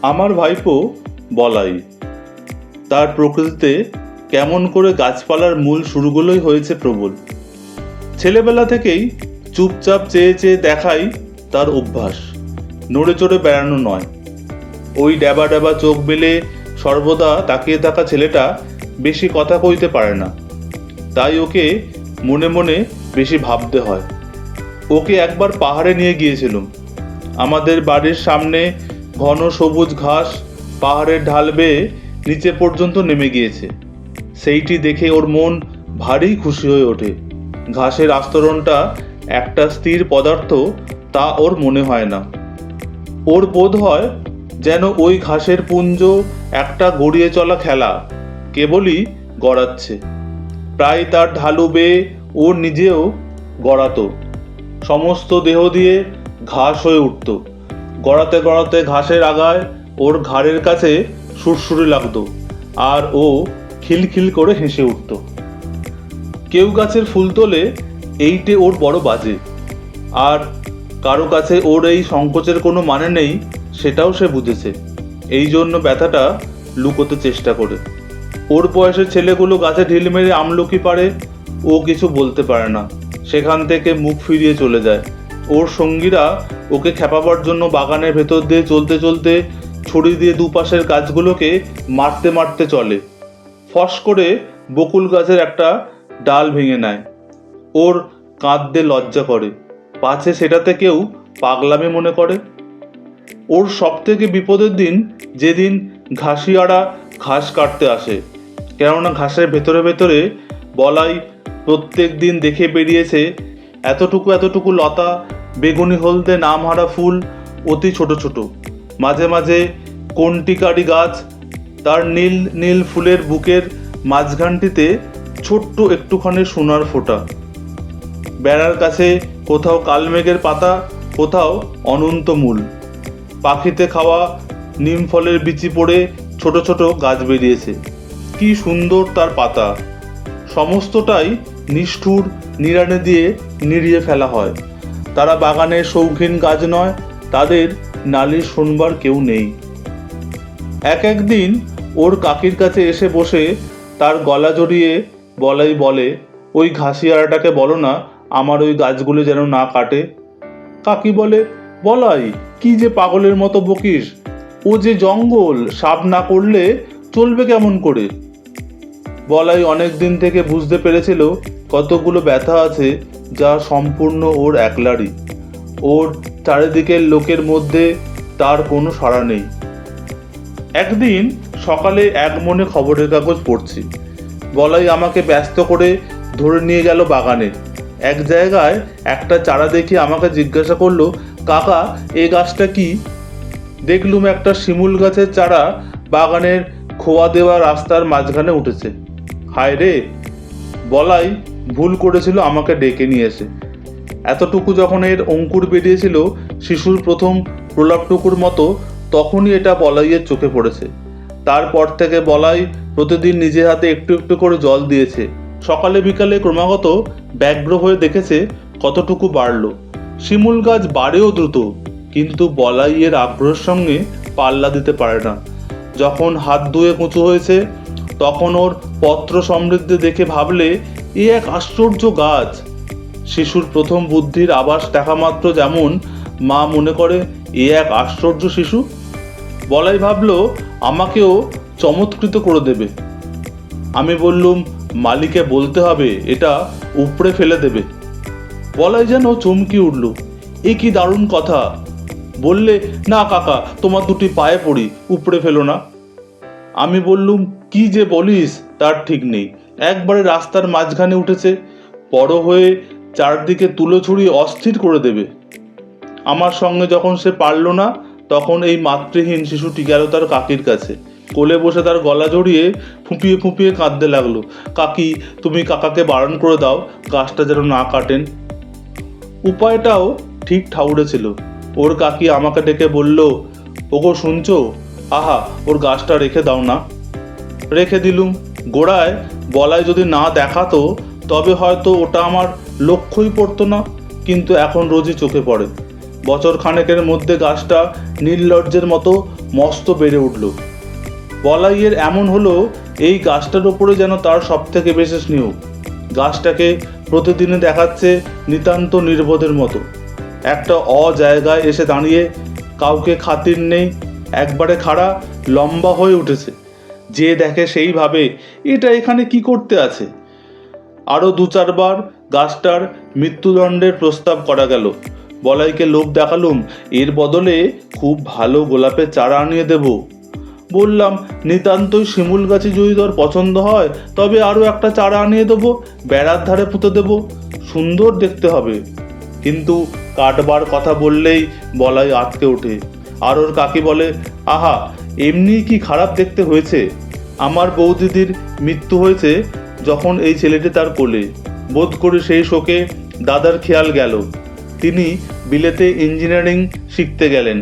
আমার ভাইপো বলাই। তার প্রকৃতিতে কেমন করে গাছপালার মূল শুরুগুলোই হয়েছে প্রবল। ছেলেবেলা থেকেই চুপচাপ চেয়ে চেয়ে দেখাই তার অভ্যাস, নড়ে চড়ে বেড়ানো নয়। ওই ড্যাবা ড্যাবা চোখ বেলে সর্বদা তাকিয়ে থাকা ছেলেটা বেশি কথা কইতে পারে না, তাই ওকে মনে মনে বেশি ভাবতে হয়। ওকে একবার পাহাড়ে নিয়ে গিয়েছিলাম। আমাদের বাড়ির সামনে ঘন সবুজ ঘাস পাহাড়ের ঢাল বেয়ে নিচে পর্যন্ত নেমে গিয়েছে। সেইটি দেখে ওর মন ভারী খুশি হয়ে ওঠে। ঘাসের আস্তরণটা একটা স্থির পদার্থ তা ওর মনে হয় না। ওর বোধ হয় যেন ওই ঘাসের পুঞ্জ একটা গড়িয়ে চলা খেলা, কেবলই গড়াচ্ছে। প্রায় তার ঢালু বেয়ে ও নিজেও গড়াতো, সমস্ত দেহ দিয়ে ঘাস হয়ে উঠত। গড়াতে গড়াতে ঘাসের আগায় ওর ঘাড়ের কাছে সুরসুরি লাগতো, আর ও খিলখিল করে হেসে উঠত। কেউ গাছের ফুল তোলে, এইটে ওর বড় বাজে, আর কারো কাছে ওর এই সংকোচের কোনো মানে নেই, সেটাও সে বুঝেছে। এই জন্য ব্যথাটা লুকোতে চেষ্টা করে। ওর বয়সের ছেলেগুলো গাছে ঢিল মেরে আমলকি পারে, ও কিছু বলতে পারে না, সেখান থেকে মুখ ফিরিয়ে চলে যায়। ওর সঙ্গীরা ওকে খেপাবার জন্য বাগানের ভেতর দিয়ে চলতে চলতে ছড়ি দিয়ে দুপাশের গাছগুলোকে মারতে মারতে চলে। ফস করে বকুল গাছের একটা ডাল ভেঙে নেয়। ওর কাঁদতে লজ্জা করে, পাছে সেটাতে কেউ পাগলামি মনে করে। ওর সব থেকে বিপদের দিন যেদিন ঘাসিয়ারা ঘাস কাটতে আসে, কেননা ঘাসের ভেতরে ভেতরে বলাই প্রত্যেক দিন দেখে বেরিয়েছে এতটুকু এতটুকু লতা, বেগুনি হলদে নামহারা ফুল, অতি ছোট ছোট। মাঝে মাঝে কন্টিকারি গাছ, তার নীল নীল ফুলের বুকের মাঝখানটিতে ছোট্ট একটুখানি সোনার ফোঁটা। বেড়ার কাছে কোথাও কালমেঘের পাতা, কোথাও অনন্ত মূল। পাখিতে খাওয়া নিম ফলের বিচি পড়ে ছোট ছোট গাছ বেরিয়েছে। কি সুন্দর তার পাতা! সমস্তটাই নিষ্ঠুর নিড়ানে দিয়ে নিড়িয়ে ফেলা হয়। তারা বাগানের শৌখিন গাছ নয়, তাদের নালিশ শুনবার কেউ নেই। একদিন ওর কাকির কাছে এসে বসে তার গলা জড়িয়ে বলাই বলে, ওই ঘাসিয়ারাটাকে বলো না আমার ওই গাছগুলো যেন না কাটে। কাকি বলে, বলাই কি যে পাগলের মতো বকিস, ও যে জঙ্গল, সাপ না করলে চলবে কেমন করে? বলাই অনেক দিন থেকে বুঝতে পেরেছিল কতগুলো ব্যথা আছে যা সম্পূর্ণ ওর একলারই। ওর চারিদিকের লোকের মধ্যে তার কোনো সাড়া নেই। একদিন সকালে এক মনে খবরের কাগজ পড়ছি। বলাই আমাকে ব্যস্ত করে ধরে নিয়ে গেল বাগানে। এক জায়গায় একটা চারা দেখে আমাকে জিজ্ঞাসা করলো, কাকা এ গাছটা কি? দেখলুম একটা শিমুল গাছের চারা বাগানের খোয়া দেওয়া রাস্তার মাঝখানে উঠেছে। হায় রে, বলাই ভুল করেছিল আমাকে ডেকে নিয়ে এসে। এতটুকু যখন এর অঙ্কুর বেরিয়েছিল শিশুর প্রথম প্রলাপটুকুর মতো, তখনই এটা বলাইয়ের চোখে পড়েছে। তারপর থেকে বলাই প্রতিদিন নিজে হাতে একটু একটু করে জল দিয়েছে। সকালে বিকালে ক্রমাগত ব্যগ্র হয়ে দেখেছে কতটুকু বাড়লো। শিমুল গাছ বাড়েও দ্রুত, কিন্তু বলাইয়ের আগ্রহের সঙ্গে পাল্লা দিতে পারে না। যখন হাত ধুয়ে কুঁচু হয়েছে, তখন ওর পত্র সমৃদ্ধি দেখে ভাবলে এ এক আশ্চর্য গাছ। শিশুর প্রথম বুদ্ধির আভাস দেখা মাত্র যেমন মা মনে করে এ এক আশ্চর্য শিশু, বলাই ভাবলো আমাকেও চমৎকৃত করে দেবে। আমি বললুম, মালিকে বলতে হবে এটা উপড়ে ফেলে দেবে। বলাই যেন চমকি উঠল, এ কি দারুণ কথা! বললে, না কাকা, তোমার দুটি পায়ে পড়ি, উপড়ে ফেলো না। আমি বললুম, কি যে বলিস তার ঠিক নেই, একবারে রাস্তার মাঝখানে উঠেছে, বড় হয়ে চারদিকে তুলো ছড়িয়ে অস্থির করে দেবে। আমার সঙ্গে যখন সে পারল না, তখন এই মাতৃহীন শিশুটি গেল তার কাকির কাছে। কোলে বসে তার গলা জড়িয়ে ফুঁপিয়ে ফুঁপিয়ে কাঁদতে লাগলো, কাকি তুমি কাকাকে বারণ করে দাও, গাছটা যেন না কাটেন। উপায়টাও ঠিক ঠাউরে ছিল। ওর কাকি আমাকে ডেকে বলল, ওগো শুনছো, আহা ওর গাছটা রেখে দাও না। রেখে দিলুম। গোড়ায় বলাই যদি না দেখাতো তবে হয়তো ওটা আমার লক্ষ্যই পড়তো না, কিন্তু এখন রোজই চোখে পড়ে। বছর খানেকের মধ্যে গাছটা নির্লজ্জের মতো মস্ত বেড়ে উঠল। বলাইয়ের এমন হলো এই গাছটার ওপরে যেন তার সব থেকে বেশি স্নেহ। গাছটাকে প্রতিদিনে দেখাচ্ছে নিতান্ত নির্বোধের মতো। একটা জায়গায় এসে দাঁড়িয়ে কাউকে খাতির নেই, একবারে খাড়া লম্বা হয়ে উঠেছে। যে দেখে সেই ভাবে এটা এখানে কি করতে আছে। আরও 2-4 বার গাছটার মৃত্যুদণ্ডের প্রস্তাব করা গেল। বলাইকে লোভ দেখালুম, এর বদলে খুব ভালো গোলাপের চারা আনিয়ে দেব। বললাম, নিতান্তই শিমুল গাছে যদি তোর পছন্দ হয় তবে আরও একটা চারা আনিয়ে দেবো, বেড়ার ধারে পুঁতে দেবো, সুন্দর দেখতে হবে। কিন্তু কাটবার কথা বললেই বলাই আটকে ওঠে। আর ওর কাকি বলে, আহা, এমনি কি খারাপ দেখতে হয়েছে? আমার বৌদিদির মৃত্যু হয়েছে যখন এই ছেলেটি তার কোলে। বোধ করি সেই শোকে দাদার খেয়াল গেল। তিনি বিলেতে ইঞ্জিনিয়ারিং শিখতে গেলেন।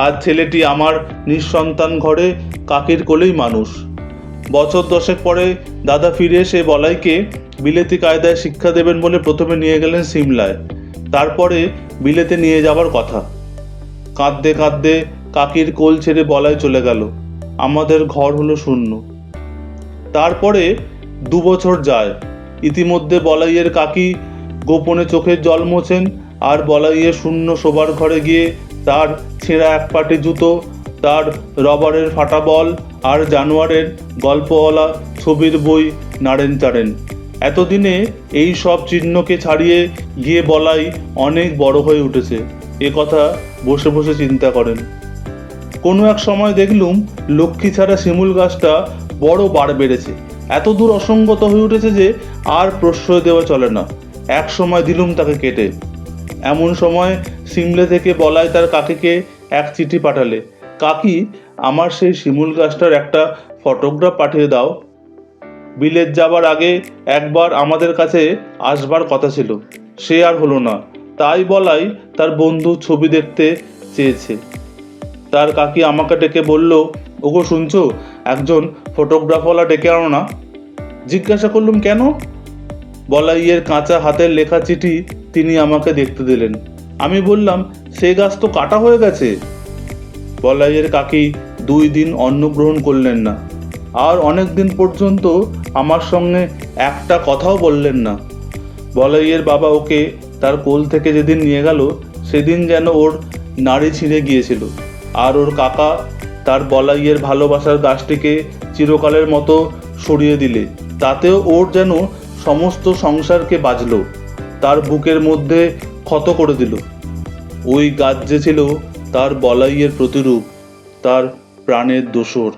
আজ ছেলেটি আমার নিঃসন্তান ঘরে কাকির কোলেই মানুষ। বছর 10 পরে দাদা ফিরে এসে বলাইকে বিলেতি কায়দায় শিক্ষা দেবেন বলে প্রথমে নিয়ে গেলেন সিমলায়। তারপরে বিলেতে নিয়ে যাবার কথা। কাঁদতে কাঁদতে কাকির কোল ছেড়ে বলাই চলে গেল। আমাদের ঘর হলো শূন্য। তারপরে 2 বছর যায়। ইতিমধ্যে বলাইয়ের কাকি গোপনে চোখের জল মোছেন, আর বলাইয়ের শূন্য শোবার ঘরে গিয়ে তার ছেঁড়া এক পাটি জুতো, তার রবারের ফাটা বল আর জানোয়ারের গল্পওয়ালা ছবির বই নাড়েন চাড়েন। এতদিনে এই সব চিহ্নকে ছাড়িয়ে গিয়ে বলাই অনেক বড় হয়ে উঠেছে, এ কথা বসে বসে চিন্তা করেন। কোনো এক সময় দেখলুম লক্ষ্মী ছাড়া শিমুল গাছটা বড় বাড় বেড়েছে, এত দূর অসঙ্গত হয়ে উঠেছে যে আর প্রশ্রয় দেওয়া চলে না। এক সময় দিলুম তাকে কেটে। এমন সময় সিমলে থেকে বলাই তার কাকিকে এক চিঠি পাঠালে, কাকি, আমার সেই শিমুল গাছটার একটা ফটোগ্রাফ পাঠিয়ে দাও। বিলেত যাবার আগে একবার আমাদের কাছে আসবার কথা ছিল, সে আর হলো না। তাই বলাই তার বন্ধুর ছবি দেখতে চেয়েছে। তার কাকি আমাকে ডেকে বলল, ওগো শুনছো, একজন ফটোগ্রাফওয়ালা ডেকে আনো না। জিজ্ঞাসা করলুম, কেন? বলাইয়ের কাঁচা হাতের লেখা চিঠি তিনি আমাকে দেখতে দিলেন। আমি বললাম, সে গাছ তো কাটা হয়ে গেছে। বলাইয়ের কাকি 2 দিন অন্ন গ্রহণ করলেন না, আর অনেক দিন পর্যন্ত আমার সঙ্গে একটা কথাও বললেন না। বলাইয়ের বাবা ওকে তার কোল থেকে যেদিন নিয়ে গেল সেদিন যেন ওর নাড়ি ছিঁড়ে গিয়েছিল। আর ওর কাকা তার বলাইয়ের ভালোবাসার গাছটিকে চিরকালের মতো সরিয়ে দিলে তাতেও ওর যেন সমস্ত সংসারকে বাজলো, তার বুকের মধ্যে ক্ষত করে দিল। ওই গাছ যে ছিল তার বলাইয়ের প্রতিরূপ, তার প্রাণের দোসর।